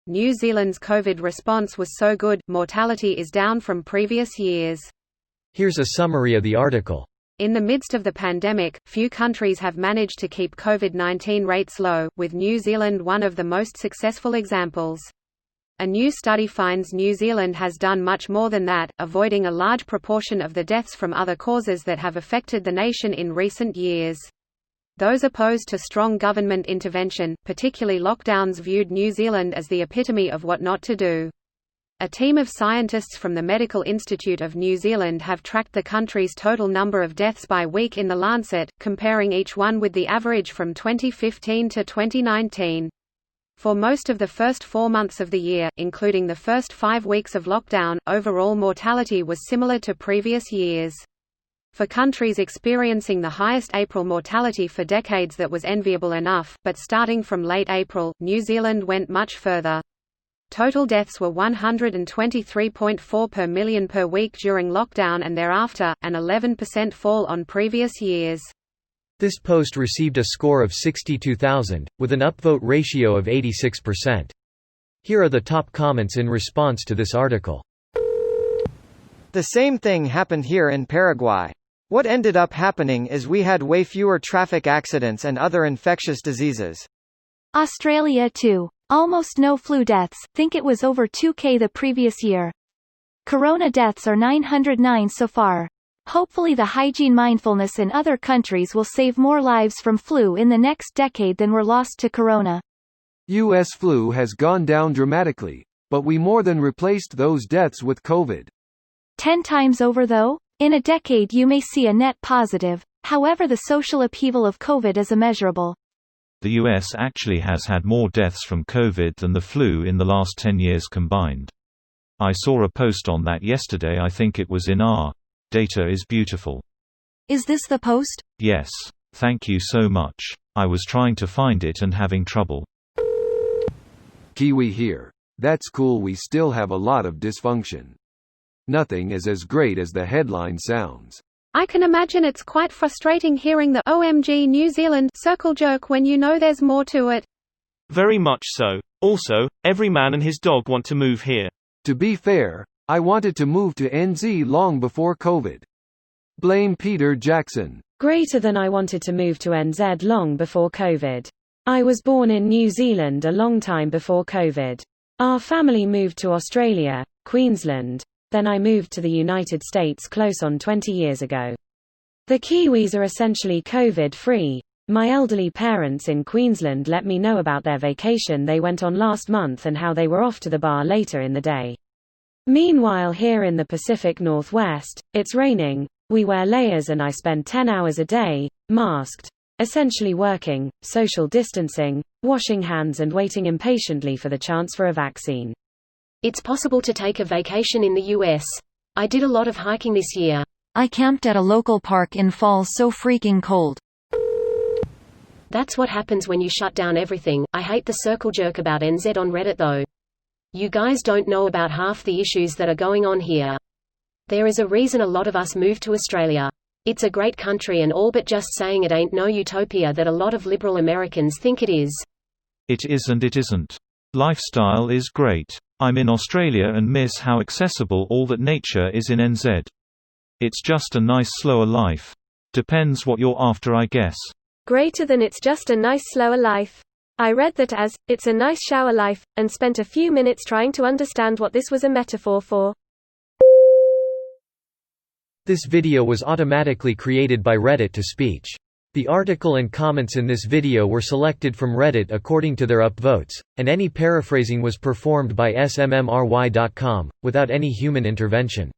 New Zealand's COVID response was so good, mortality is down from previous years. Here's a summary of the article. In the midst of the pandemic, few countries have managed to keep COVID-19 rates low, with New Zealand one of the most successful examples. A new study finds New Zealand has done much more than that, avoiding a large proportion of the deaths from other causes that have affected the nation in recent years. Those opposed to strong government intervention, particularly lockdowns, viewed New Zealand as the epitome of what not to do. A team of scientists from the Medical Institute of New Zealand have tracked the country's total number of deaths by week in The Lancet, comparing each one with the average from 2015 to 2019. For most of the first 4 months of the year, including the first 5 weeks of lockdown, overall mortality was similar to previous years. For countries experiencing the highest April mortality for decades, that was enviable enough, but starting from late April, New Zealand went much further. Total deaths were 123.4 per million per week during lockdown and thereafter, an 11% fall on previous years. This post received a score of 62,000, with an upvote ratio of 86%. Here are the top comments in response to this article. The same thing happened here in Paraguay. What ended up happening is we had way fewer traffic accidents and other infectious diseases. Australia too. Almost no flu deaths, think it was over 2K the previous year. Corona deaths are 909 so far. Hopefully the hygiene mindfulness in other countries will save more lives from flu in the next decade than were lost to corona. US flu has gone down dramatically, but we more than replaced those deaths with COVID. 10 times over though? In a decade you may see a net positive, however the social upheaval of COVID is immeasurable. The US actually has had more deaths from COVID than the flu in the last 10 years combined. I saw a post on that yesterday. I think it was in our Data is Beautiful. Is this the post? Yes. Thank you so much. I was trying to find it and having trouble. Kiwi here. That's cool. We still have a lot of dysfunction. Nothing is as great as the headline sounds. I can imagine it's quite frustrating hearing the "OMG New Zealand" circle jerk when you know there's more to it. Very much so. Also, every man and his dog want to move here. To be fair, I wanted to move to NZ long before COVID. Blame Peter Jackson. Greater than I wanted to move to NZ long before COVID. I was born in New Zealand a long time before COVID. Our family moved to Australia, Queensland. Then I moved to the United States close on 20 years ago. The Kiwis are essentially COVID-free. My elderly parents in Queensland let me know about their vacation they went on last month and how they were off to the bar later in the day. Meanwhile here in the Pacific Northwest, it's raining, we wear layers and I spend 10 hours a day, masked, essentially working, social distancing, washing hands and waiting impatiently for the chance for a vaccine. It's possible to take a vacation in the US. I did a lot of hiking this year. I camped at a local park in fall so freaking cold. That's what happens when you shut down everything. I hate the circle jerk about NZ on Reddit though. You guys don't know about half the issues that are going on here. There is a reason a lot of us moved to Australia. It's a great country and all, but just saying it ain't no utopia that a lot of liberal Americans think it is. It is and it isn't. Lifestyle is great. I'm in Australia and miss how accessible all that nature is in NZ. It's just a nice slower life. Depends what you're after, I guess. Greater than it's just a nice slower life. I read that as, it's a nice shower life, and spent a few minutes trying to understand what this was a metaphor for. This video was automatically created by Reddit to speech. The article and comments in this video were selected from Reddit according to their upvotes, and any paraphrasing was performed by smmry.com, without any human intervention.